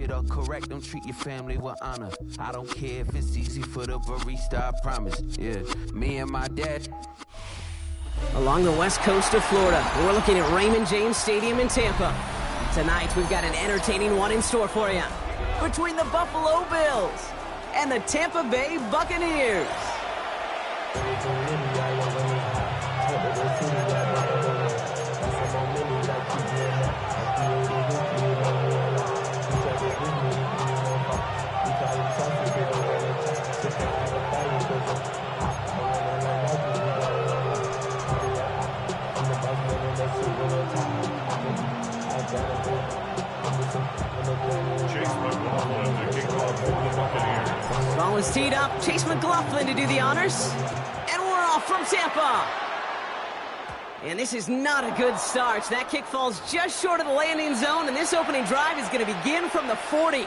it or correct them, treat your family with honor. I don't care if it's easy for the barista, I promise. Yeah, me and my dad. Along the west coast of Florida, we're looking at Raymond James Stadium in Tampa. Tonight, we've got an entertaining one in store for you. Between the Buffalo Bills and the Tampa Bay Buccaneers. Ball is teed up. Chase McLaughlin to do the honors. And we're off from Tampa. And this is not a good start. That kick falls just short of the landing zone, and this opening drive is going to begin from the 40.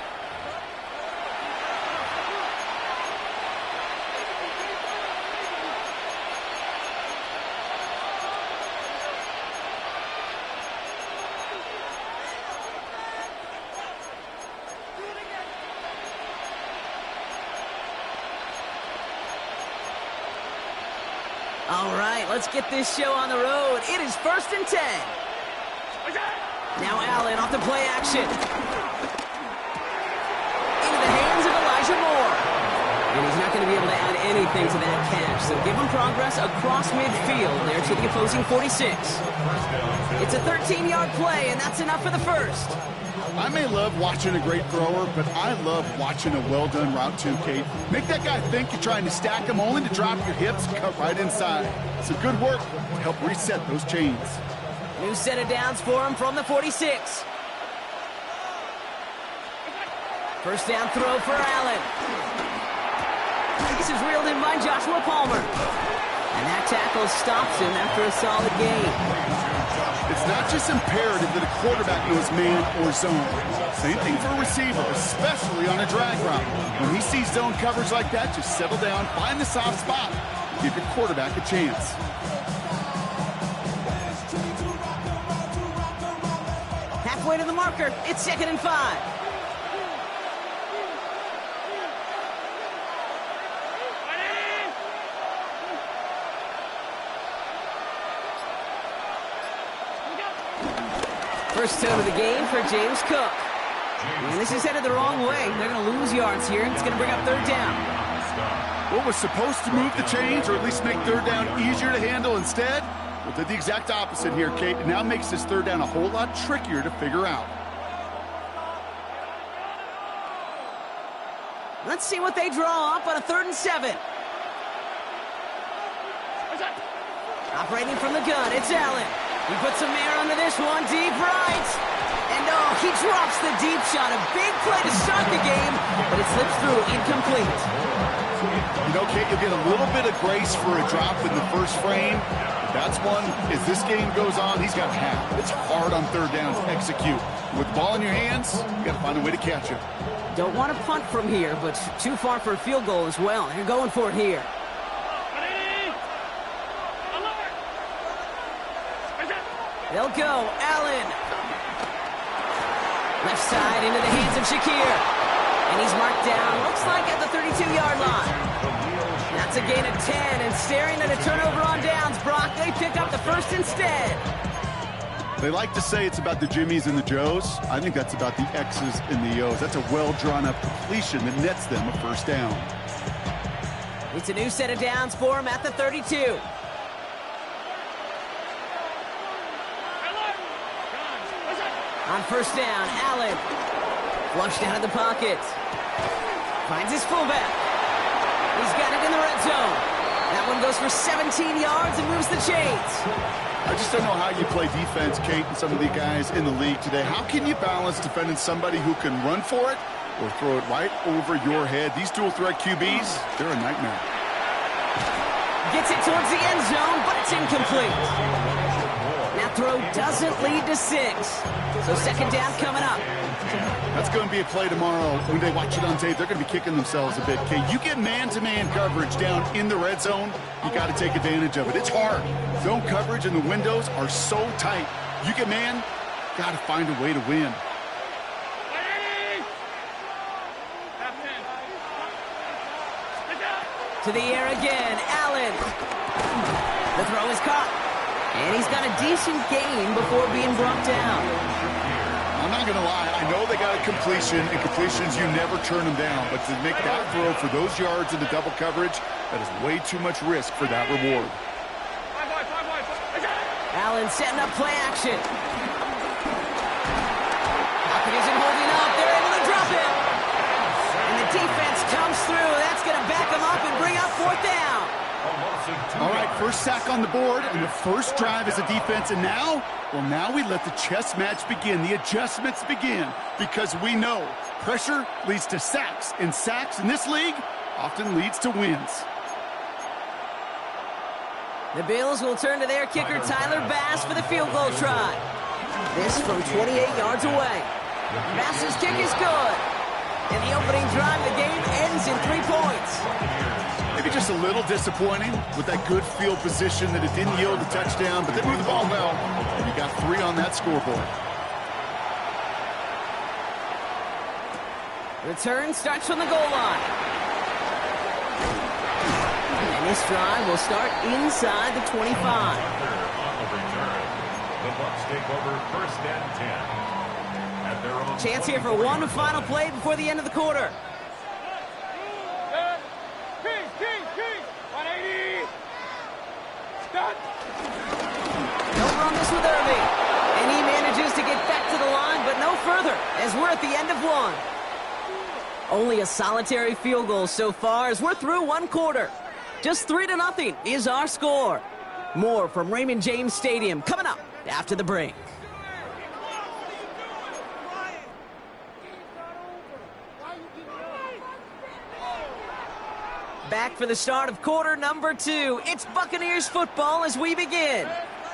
All right, let's get this show on the road. It is 1st and 10. Now Allen off the play action. Into the hands of Elijah Moore. And he's not going to be able to add anything to that catch, so give him progress across midfield there to the opposing 46. It's a 13-yard play, and that's enough for the first. I may love watching a great thrower, but I love watching a well-done route too, Kate. Make that guy think you're trying to stack him only to drop your hips and cut right inside. It's a good work to help reset those chains. New set of downs for him from the 46. First down throw for Allen. This is reeled in by Joshua Palmer. And that tackle stops him after a solid gain. It's not just imperative that a quarterback knows man or zone. Same thing for a receiver, especially on a drag route. When he sees zone coverage like that, just settle down, find the soft spot, give your quarterback a chance. Halfway to the marker, it's 2nd and 5. First tone of the game for James Cook. And this is headed the wrong way. They're going to lose yards here. It's going to bring up 3rd down. What was supposed to move the chains, or at least make 3rd down easier to handle instead? Well, did the exact opposite here, Kate. It now makes this 3rd down a whole lot trickier to figure out. Let's see what they draw up on a 3rd and 7. Operating from the gun, it's Allen. He puts some air under this one, deep right. And oh, he drops the deep shot. A big play to start the game, but it slips through, incomplete. You know, Kate, you'll get a little bit of grace for a drop in the first frame. That's one, as this game goes on, he's got half. It's hard on 3rd down to execute. With the ball in your hands, you got to find a way to catch it. Don't want to punt from here, but too far for a field goal as well. They're going for it here. They'll go. Allen. Left side into the hands of Shakir. And he's marked down, looks like at the 32-yard line. That's a gain of 10, and staring at a turnover on downs, Brock, they pick up the first instead. They like to say it's about the Jimmies and the Joes. I think that's about the X's and the O's. That's a well-drawn-up completion that nets them a 1st down. It's a new set of downs for him at the 32. On 1st down, Allen. Flushed out of the pocket. Finds his fullback. He's got it in the red zone. That one goes for 17 yards and moves the chains. I just don't know how you play defense, Kate, and some of the guys in the league today. How can you balance defending somebody who can run for it or throw it right over your head? These dual-threat QBs, they're a nightmare. Gets it towards the end zone, but it's incomplete. That throw doesn't lead to 6. So 2nd down coming up. That's going to be a play tomorrow. When they watch it on tape, they're going to be kicking themselves a bit. Okay, you get man-to-man coverage down in the red zone, you got to take advantage of it. It's hard. Zone coverage and the windows are so tight. You get man, got to find a way to win. To the air again, Allen. The throw is caught. And he's got a decent gain before being brought down. I'm not going to lie. I know they got a completion, and completions, you never turn them down. But to make that throw for those yards in the double coverage, that is way too much risk for that reward. Allen setting up play action. Pocket isn't holding up. They're able to drop it. And the defense comes through. That's going to back them up and bring up fourth down. All right, first sack on the board, and the first drive as a defense. And now, well, now we let the chess match begin. The adjustments begin, because we know pressure leads to sacks, and sacks in this league often leads to wins. The Bills will turn to their kicker, Tyler Bass, for the field goal try. This from 28 yards away. Bass's kick is good. In the opening drive, the game ends in 3 points. Maybe just a little disappointing with that good field position that it didn't yield a touchdown, but they moved the ball well, and you got 3 on that scoreboard. Return starts from the goal line. And this drive will start inside the 25. On the return, the Bucs take over first and 10. At their own Chance here for one final play before the end of the quarter. Over on this with Irving. And he manages to get back to the line, but no further, as we're at the end of one. Only a solitary field goal so far as we're through one quarter. Just 3-0 is our score. More from Raymond James Stadium coming up after the break. Back for the start of quarter number 2. It's Buccaneers football as we begin.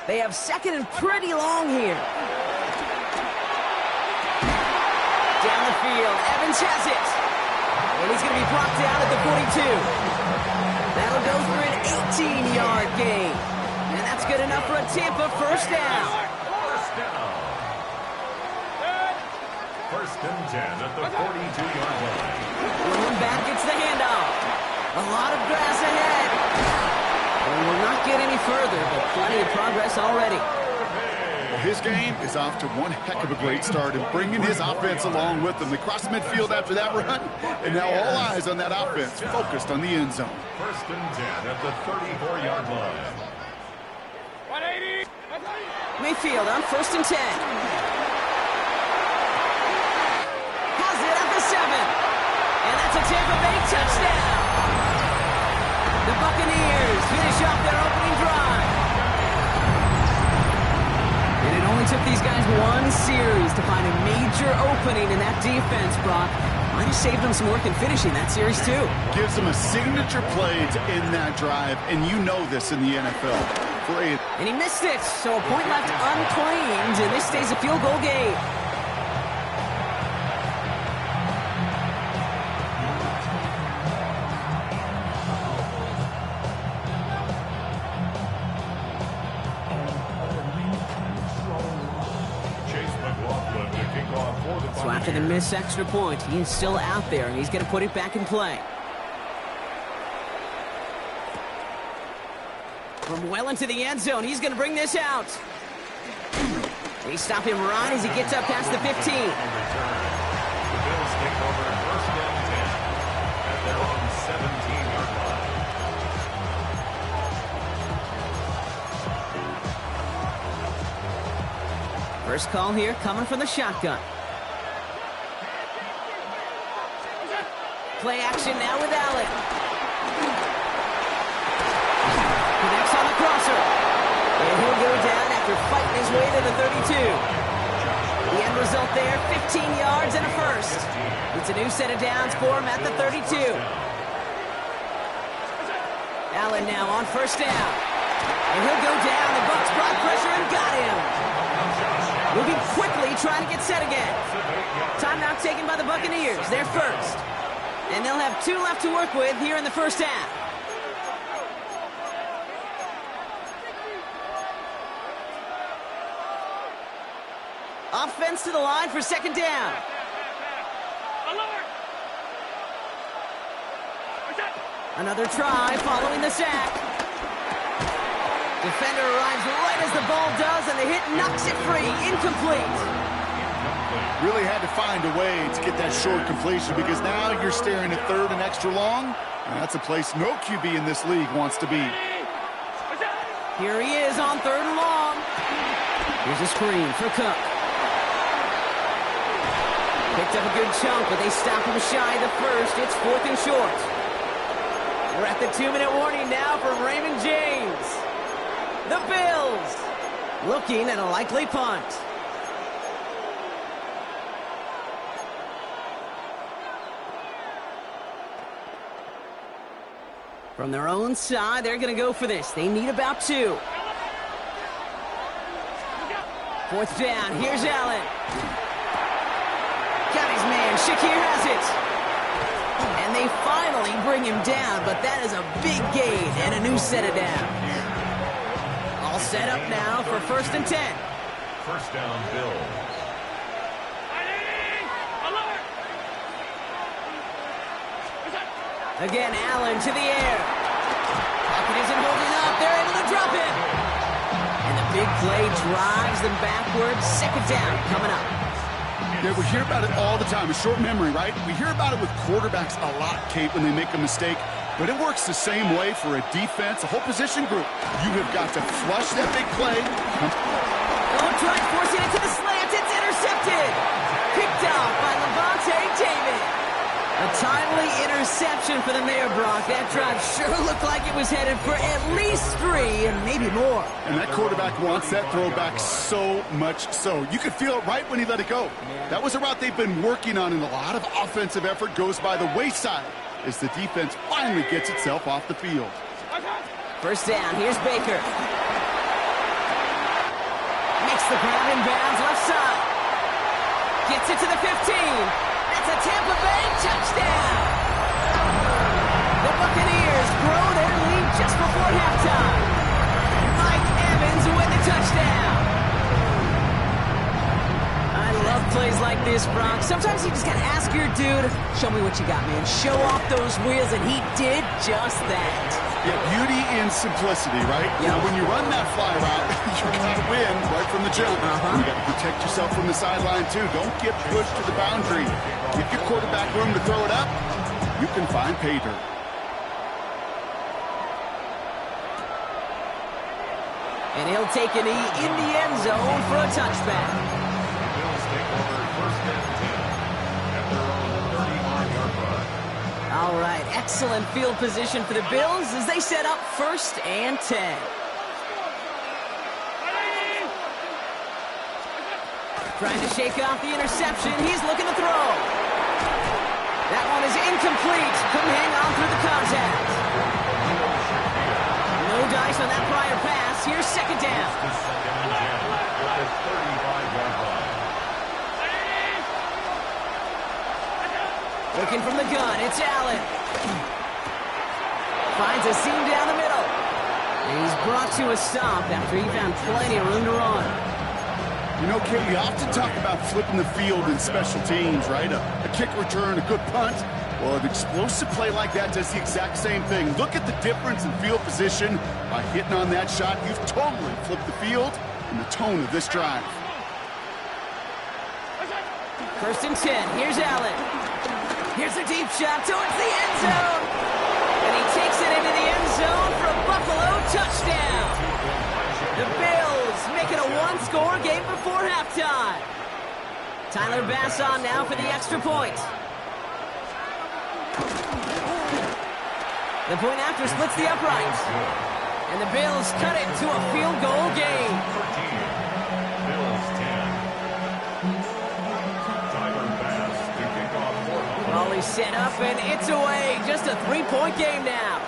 They have second and pretty long here. Down the field, Evans has it. And he's going to be brought down at the 42. That'll go for an 18-yard gain. And that's good enough for a Tampa first down. First and 10 at the 42-yard line. Going back, it's the handoff. A lot of grass ahead. And we'll not get any further, but plenty of progress already. Well, his game is off to one heck of a great start and bringing his offense along with him. They crossed midfield after that run, and now all eyes on that offense, focused on the end zone. First and 10 at the 34-yard line. 180. Mayfield on first and 10. Has it at the 7. And that's a Tampa Bay touchdown. The Buccaneers finish off their opening drive. And it only took these guys one series to find a major opening in that defense, Brock. Might have saved them some work in finishing that series, too. Gives them a signature play to end that drive, and you know this in the NFL. Great. And he missed it, so a point left unclaimed, and this stays a field goal game. So after the missed extra point, he is still out there, and he's going to put it back in play. From well into the end zone, he's going to bring this out. They stop him right as he gets up past the 15. The Bills take over first and 10 at their own 17-yard line. First call here coming from the shotgun. Play action now with Allen. Connects on the crosser. And he'll go down after fighting his way to the 32. The end result there, 15 yards and a first. It's a new set of downs for him at the 32. Allen now on first down. And he'll go down. The Bucs brought pressure and got him. Moving quickly, trying to get set again. Timeout taken by the Buccaneers. They're first. And they'll have 2 left to work with here in the first half. Offense to the line for second down. Another try following the sack. Defender arrives right as the ball does, and the hit knocks it free. Incomplete. Really had to find a way to get that short completion because now you're staring at third and extra long. And that's a place no QB in this league wants to be. Here he is on third and long. Here's a screen for Cook. Picked up a good chunk, but they stop him shy of the first. It's 4th and short. We're at the 2-minute warning now from Raymond James. The Bills looking at a likely punt. From their own side, they're going to go for this. They need about 2. 4th down. Here's Allen. Got his man. Shakir has it. And they finally bring him down, but that is a big gain and a new set of downs. All set up now for 1st and 10. First down, Bills. Again, Allen to the air. Pocket isn't holding up. They're able to drop it. And the big play drives them backwards. 2nd down coming up. Yeah, we hear about it all the time. A short memory, right? We hear about it with quarterbacks a lot, Kate, when they make a mistake. But it works the same way for a defense, a whole position group. You have got to flush that big play. Try forcing it to the slant. It's intercepted. Picked off by Levante David. A timely interception for the Mayor Brock. That drive sure looked like it was headed for at least 3 and maybe more. And that quarterback wants that throwback so much so. You could feel it right when he let it go. That was a route they've been working on, and a lot of offensive effort goes by the wayside as the defense finally gets itself off the field. 1st down. Here's Baker. Makes the grab in bounds left side. Gets it to the 15. That's a Tampa Bay touchdown. The Buccaneers grow their lead just before halftime. Mike Evans with the touchdown. I love plays like this, Brock. Sometimes you just got to ask your dude, show me what you got, man. Show off those wheels, and he did just that. Yeah, beauty in simplicity, right? Yep. Now, when you run that fly route, you're going to win right from the jump. You got to protect yourself from the sideline, too. Don't get pushed to the boundary. Give your quarterback room to throw it up. You can find pay dirt. And he'll take a knee in the end zone for a touchback. Bills take over 1st and 10 at their own 35-yard line. All right, excellent field position for the Bills as they set up 1st and 10. Trying to shake off the interception. He's looking to throw. That one is incomplete. Couldn't hang on through the contact. No dice on that prior pass. Here's 2nd down. This 2nd and 10 at the 35-yard line. Looking from the gun, it's Allen. Finds a seam down the middle. And he's brought to a stop after he found plenty of room to run. You know, Kate, we often talk about flipping the field in special teams, right? A kick return, a good punt. Well, an explosive play like that does the exact same thing. Look at the difference in field position. By hitting on that shot, you've totally flipped the field and the tone of this drive. 1st and 10. Here's Allen. Here's a deep shot towards the end zone. And he takes it into the end zone for a Buffalo touchdown. The Bills make it a one-score game before halftime. Tyler Bass on now for the extra point. The point after splits the uprights. And the Bills cut it to a field goal game. 13. Bills 10. Tyler Bass to kick off for Ball is set up and it's away. Just a 3-point game now.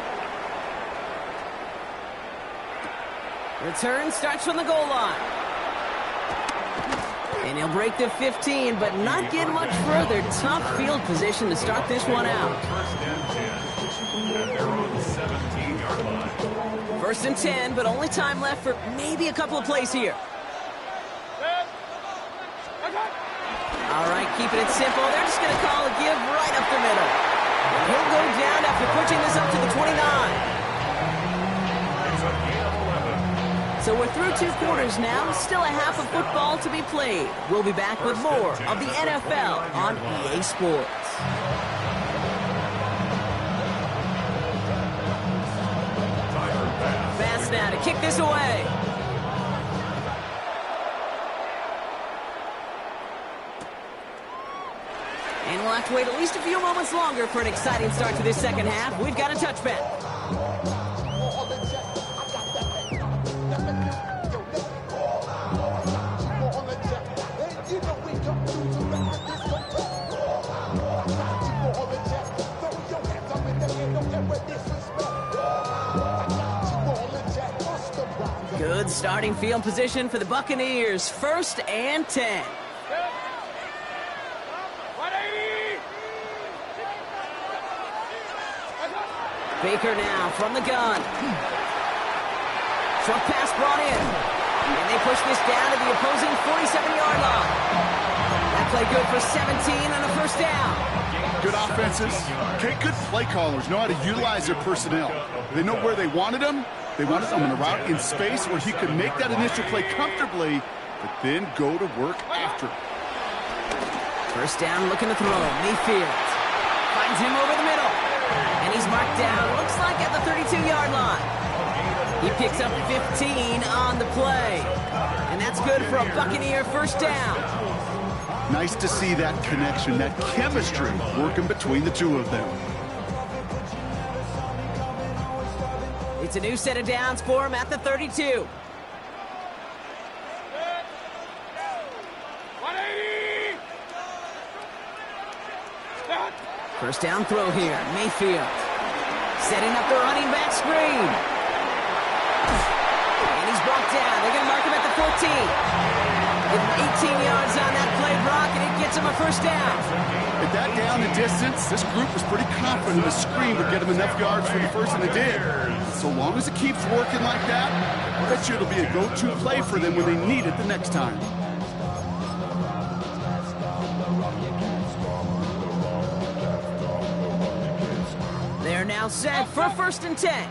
Return starts from the goal line. And he'll break the 15, but not get much further. Tough field position to start this one out. 1st and 10 at their own 17-yard line. 1st and 10, but only time left for maybe a couple of plays here. All right, keeping it simple. They're just going to call a give right up the middle. And he'll go down after pushing this up to the 20. Through 2 quarters now, still a half of football to be played. We'll be back with more of the NFL on EA Sports. Fast now to kick this away. And we'll have to wait at least a few moments longer for an exciting start to this second half. We've got a touchback. Good starting field position for the Buccaneers. 1st and 10. Baker now from the gun. Short pass brought in. And they push this down to the opposing 47-yard line. That play good for 17 on a 1st down. Good offenses. Okay, good play callers know how to utilize their personnel. They know where they wanted them. They wanted them in a route in space where he could make that initial play comfortably, but then go to work after. 1st down, looking to throw. Mayfield finds him over the middle. And he's marked down, looks like at the 32-yard line. He picks up 15 on the play. And that's good for a Buccaneer 1st down. Nice to see that connection, that chemistry working between the two of them. It's a new set of downs for him at the 32. First down throw here. Mayfield setting up the running back screen. And he's brought down. They're going to mark him at the 14. Give him 18 yards on that play, Brock, and it gets him a 1st down. At that down and distance, this group was pretty confident the screen would get him enough yards for the 1st, and it did. So long as it keeps working like that, I bet you it'll be a go-to play for them when they need it the next time. They're now set for 1st and 10.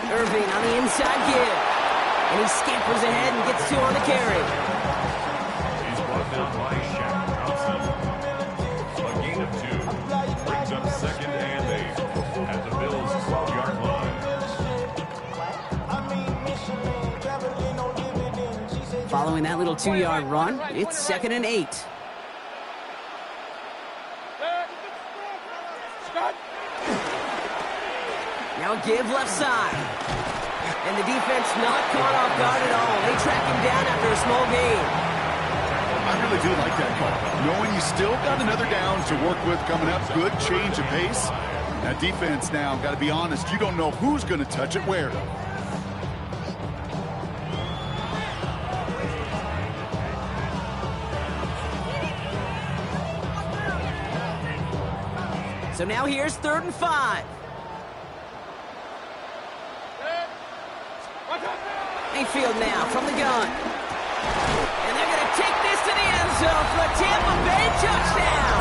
Irving on the inside give. And he scampers ahead and gets 2 on the carry. He's brought down by Shaq Thompson. A gain of 2. Brings up 2nd and 8 at the Bills' 12-yard line. Following that little 2-yard run, it's 2nd and 8. Now a give left side. And the defense not caught off guard at all. They track him down after a small gain. I really do like that call. Knowing you still got another down to work with coming up. Good change of pace. That defense now, got to be honest, you don't know who's going to touch it where. So now here's 3rd and 5. Mayfield now from the gun. And they're going to take this to the end zone for a Tampa Bay touchdown.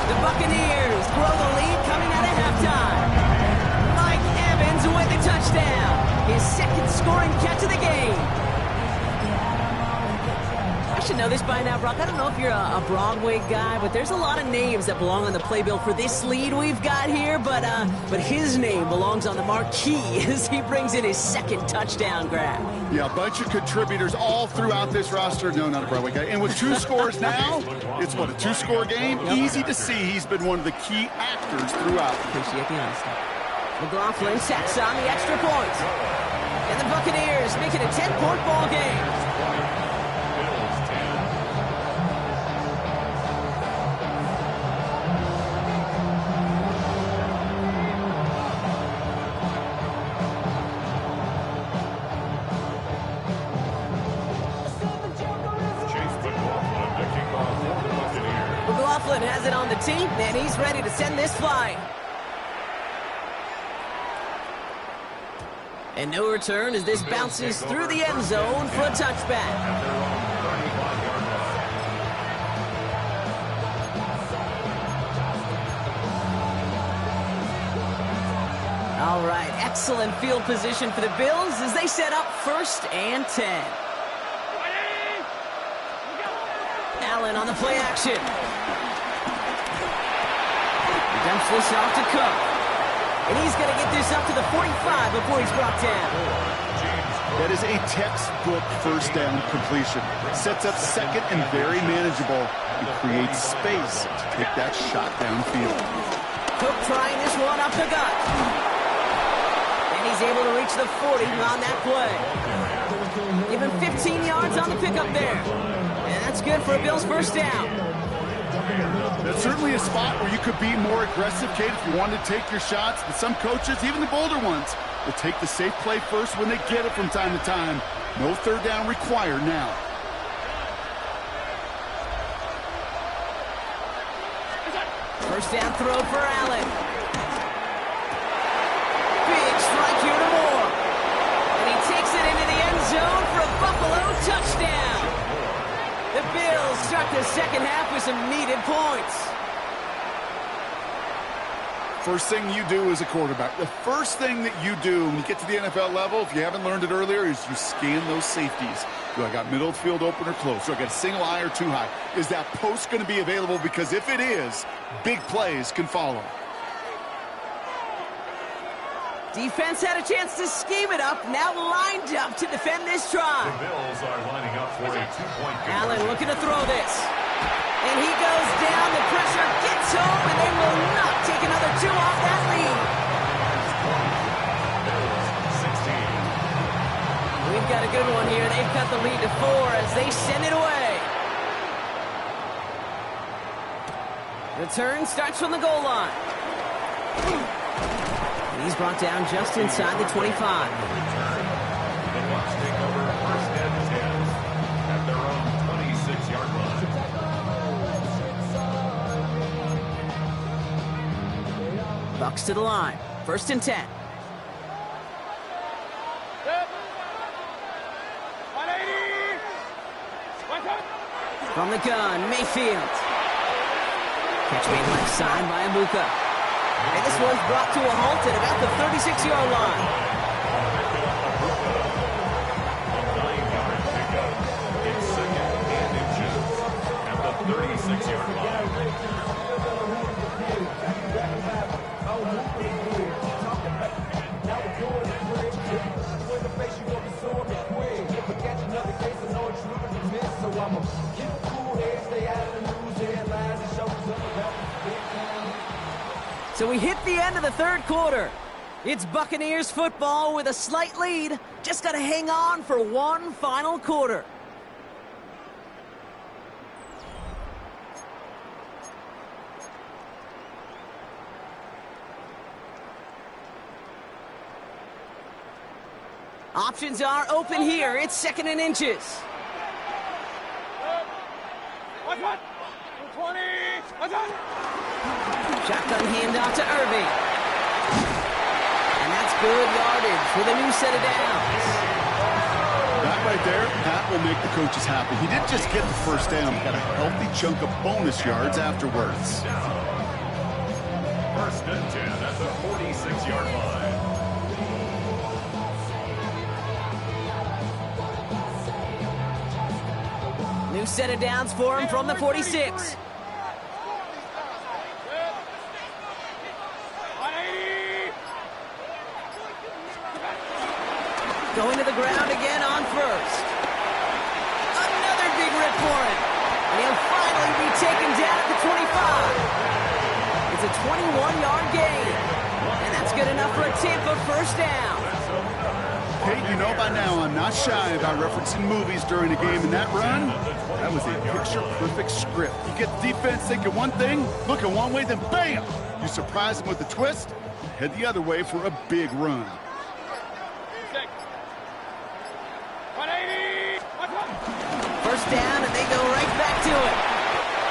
The Buccaneers grow the lead coming out of halftime. Mike Evans with the touchdown. His 2nd scoring catch of the game. I should know this by now, Brock. I don't know if you're a Broadway guy, but there's a lot of names that belong on the playbill for this lead we've got here, but his name belongs on the marquee as he brings in his 2nd touchdown grab. Yeah, a bunch of contributors all throughout this roster. No, not a Broadway guy. And with 2 scores now, it's what, a 2-score game? Yep. Easy to see he's been one of the key actors throughout. Appreciate the honesty. McLaughlin sacks on the extra point. And the Buccaneers make it a 10-point ball game. McLaughlin has it on the team, and he's ready to send this flying. And no return as this bounces through the end zone for a touchback. Excellent field position for the Bills as they set up 1st and 10. Allen on the play action. He dumps this off to Cook. And he's going to get this up to the 45 before he's brought down. That is a textbook first down completion. Sets up 2nd and very manageable. It creates space to take that shot downfield. Cook trying this one up the gut. And he's able to reach the 40 on that play. Give him 15 yards on the pickup there. And that's good for a Bills first down. That's certainly a spot where you could be more aggressive, Kate, if you wanted to take your shots. But some coaches, even the bolder ones, will take the safe play first when they get it from time to time. No 3rd down required now. First down throw for Allen. Big strike here to Moore. And he takes it into the end zone for a Buffalo touchdown. The Bills start the second half with some needed points. First thing you do as a quarterback, the first thing that you do when you get to the NFL level, if you haven't learned it earlier, is you scan those safeties. Do I got middle of the field open or close? Do I got a single high or too high? Is that post going to be available? Because if it is, big plays can follow. Defense had a chance to scheme it up, now lined up to defend this try. The Bills are lining up for a 2-point conversion. Allen looking to throw this. And he goes down, the pressure gets home, and they will not take another 2 off that lead. Bills 16. We've got a good one here. They've cut the lead to 4 as they send it away. Return starts from the goal line. And he's brought down just inside the 25. The Bucs take over 1st and 10 at their own 26-yard line. Bucs to the line. 1st and 10. From the gun, Mayfield. Catch made left side by Abuka. And this one's brought to a halt at about the 36-yard line. A 9-yard pickup. It's 2nd and inches at the 36-yard line. So we hit the end of the 3rd quarter. It's Buccaneers football with a slight lead. Just got to hang on for one final quarter. Options are open here. It's 2nd and inches. Shotgun handoff to Irving. And that's good yardage with a new set of downs. That right there, that will make the coaches happy. He didn't just get the first down, he got a healthy chunk of bonus yards afterwards. 1st and 10 at the 46-yard line. New set of downs for him from the 46. Going to the ground again on 1st. Another big rip for him. And he'll finally be taken down at the 25. It's a 21-yard gain. And that's good enough for a Tampa first down. Hey, you know by now I'm not shy about referencing movies during a game, and that run, that was a picture-perfect script. You get the defense thinking one thing, looking one way, then bam! You surprise them with a twist, and head the other way for a big run. First down, and they go right back to it.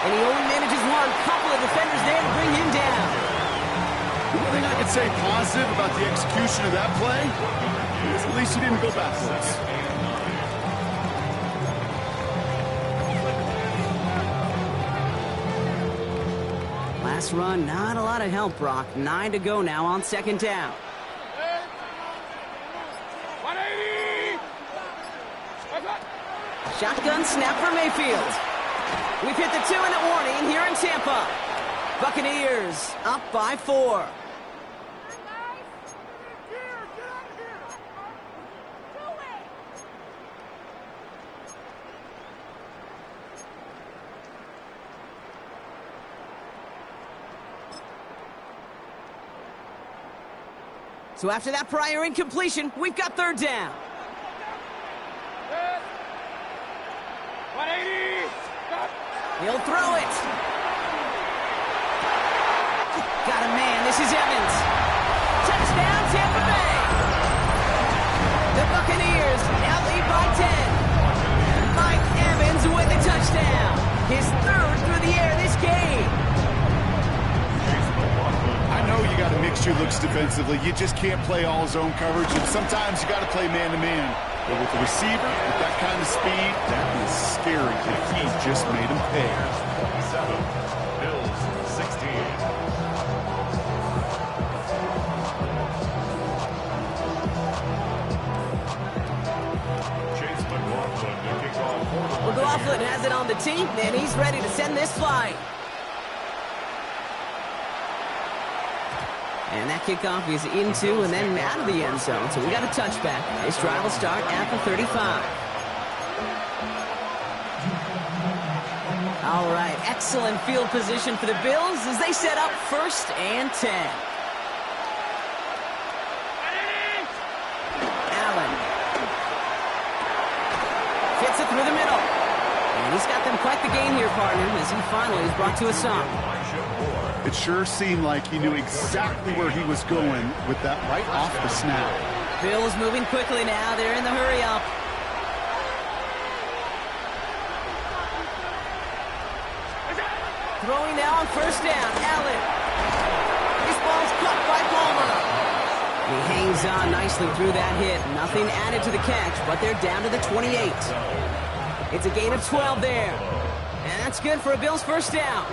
And he only manages one. Couple of defenders there to bring him down. The only thing I can say positive about the execution of that play is at least he didn't go backwards. Last run, not a lot of help, Brock. 9 to go now on 2nd down. Shotgun snap for Mayfield. We've hit the 2-minute warning here in Tampa. Buccaneers up by 4. So after that prior incompletion, we've got 3rd down. 180. He'll throw it. Got a man. This is Evans. Touchdown, Tampa Bay. The Buccaneers now lead by 10. Mike Evans with a touchdown. His 3rd through the air this game. I know you got to mix your looks defensively. You just can't play all zone coverage, and sometimes you got to play man-to-man. But with the receiver, with that kind of speed, that is scary, and he just made him pay. 7, Bills 16. Chase McLaughlin to kick off for the McLaughlin has it on the tee, and he's ready to send this flight. And that kickoff is into and then out of the end zone. So we got a touchback. This drive will start at the 35. All right, excellent field position for the Bills as they set up 1st and 10. Allen. Fits it through the middle. And he's got them quite the gain here, partner, as he finally is brought to a stop. It sure seemed like he knew exactly where he was going with that right off the snap. Bills moving quickly now. They're in the hurry-up. Throwing now on 1st down. Allen. This ball's caught by Palmer. He hangs on nicely through that hit. Nothing added to the catch, but they're down to the 28. It's a gain of 12 there. And that's good for a Bills 1st down.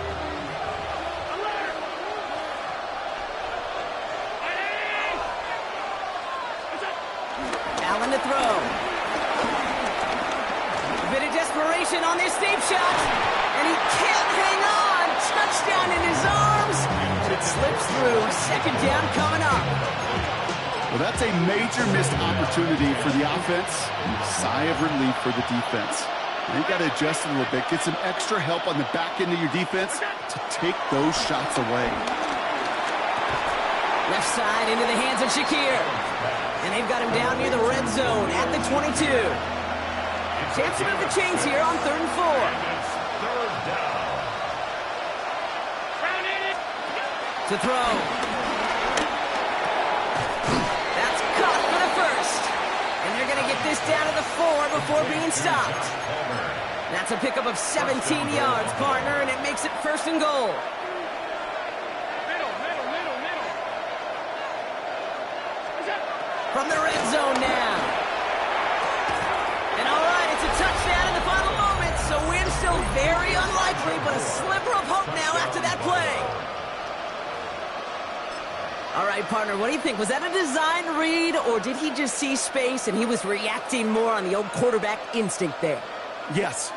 Allen to throw. A bit of desperation on this deep shot. And he can't hang on. Touchdown in his arms. And it slips through. 2nd down coming up. Well, that's a major missed opportunity for the offense and a sigh of relief for the defense. Now you got to adjust a little bit. Get some extra help on the back end of your defense to take those shots away. Left side into the hands of Shakir. And they've got him down near the red zone at the 22. Chance to move the chains here on 3rd and 4. 3rd down. To throw. That's caught for the 1st. And they're going to get this down to the 4 before being stopped. That's a pickup of 17 yards, partner, and it makes it 1st and goal. From the red zone now. And all right, it's a touchdown in the final moments, so win still very unlikely, but a sliver of hope now after that play. All right, partner, what do you think? Was that a design read, or did he just see space and he was reacting more on the old quarterback instinct there? Yes.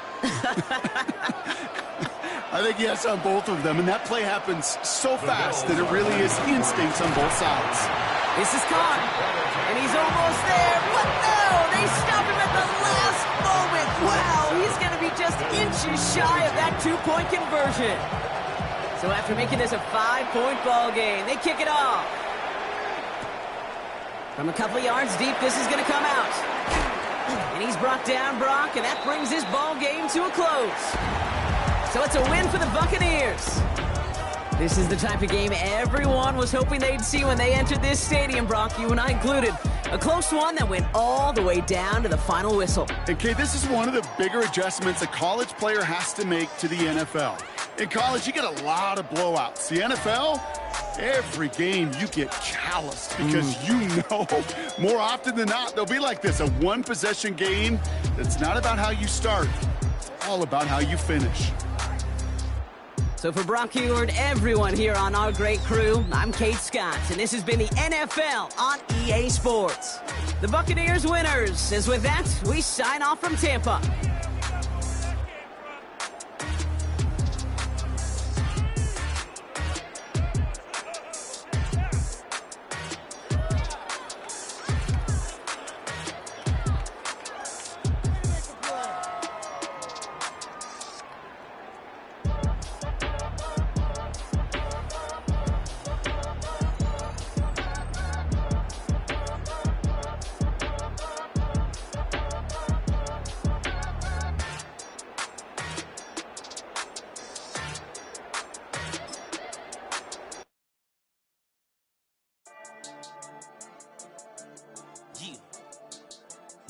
I think yes on both of them, and that play happens so fast that it really is instincts on both sides. This is caught, and he's almost there, but no! They stop him at the last moment! Wow, he's going to be just inches shy of that 2-point conversion. So after making this a 5-point ball game, they kick it off. From a couple of yards deep, this is going to come out. And he's brought down, Brock, and that brings this ball game to a close. So it's a win for the Buccaneers. This is the type of game everyone was hoping they'd see when they entered this stadium, Brock, you and I included. A close one that went all the way down to the final whistle. And, Kate, this is one of the bigger adjustments a college player has to make to the NFL. In college, you get a lot of blowouts. The NFL, every game you get calloused because you know more often than not they'll be like this, a one-possession game that's not about how you start. It's all about how you finish. So for Brock Huard, everyone here on our great crew, I'm Kate Scott, and this has been the NFL on EA Sports. The Buccaneers winners, as with that, we sign off from Tampa.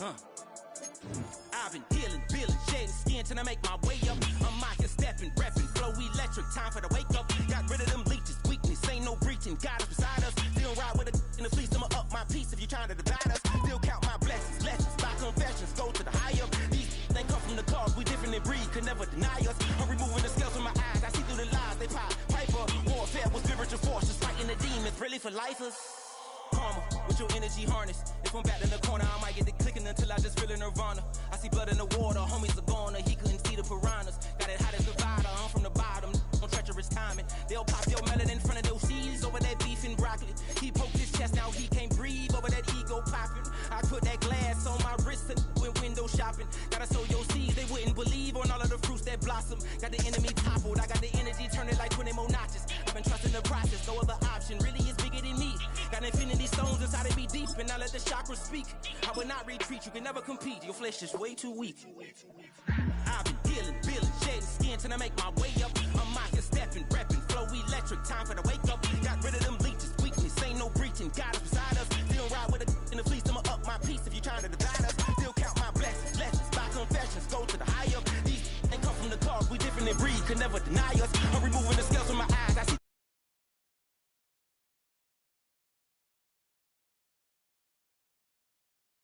I've been healing, feeling, shedding skin till I make my way up. I'm out here stepping, repping, flow electric, time for the wake up. Got rid of them leeches, weakness, ain't no breaching. God is beside us, still ride with a in the fleece. I'ma up my piece if you trying to divide us. Still count my blessings, lessons, by confessions, go to the higher. These they come from the cause, we different in breed, could never deny us. I'm removing the scales from my eyes, I see through the lies they pop. Piper, warfare with spiritual forces, fighting the demons, really for lifers. Karma, with your energy harness. If I'm back in the corner, I might get it clicking until I just feel a nirvana. I see blood in the water, homies are gone, he couldn't see the piranhas. Got it hot as divider, I'm from the bottom, on treacherous timing. They'll pop your melon in front of those seeds over that beef and broccoli. He poked his chest, now he can't breathe over that ego popping. I put that glass on my wrist and went window shopping. Gotta sow your seeds, they wouldn't believe on all of the fruits that blossom. Got the enemy toppled, I got the energy, turn it like 20 more notches. I've been trusting the process, no other option, really is bigger than me. Got infinity stones inside of me deep, and I let the chakras speak. I will not retreat, you can never compete, your flesh is way too weak. I've been healing, feeling, shedding skin till I make my way up. I'm out here stepping, repping, flow electric, time for the wake up. Got rid of them leeches, weakness, ain't no breaching. God is beside us, still ride with a in the fleece. I'ma up my piece if you trying to divide us. Still count my blessings, lessons, by confessions, go to the higher. These ain't come from the cause, we different in breed, could never deny us. I'm removing the scales from my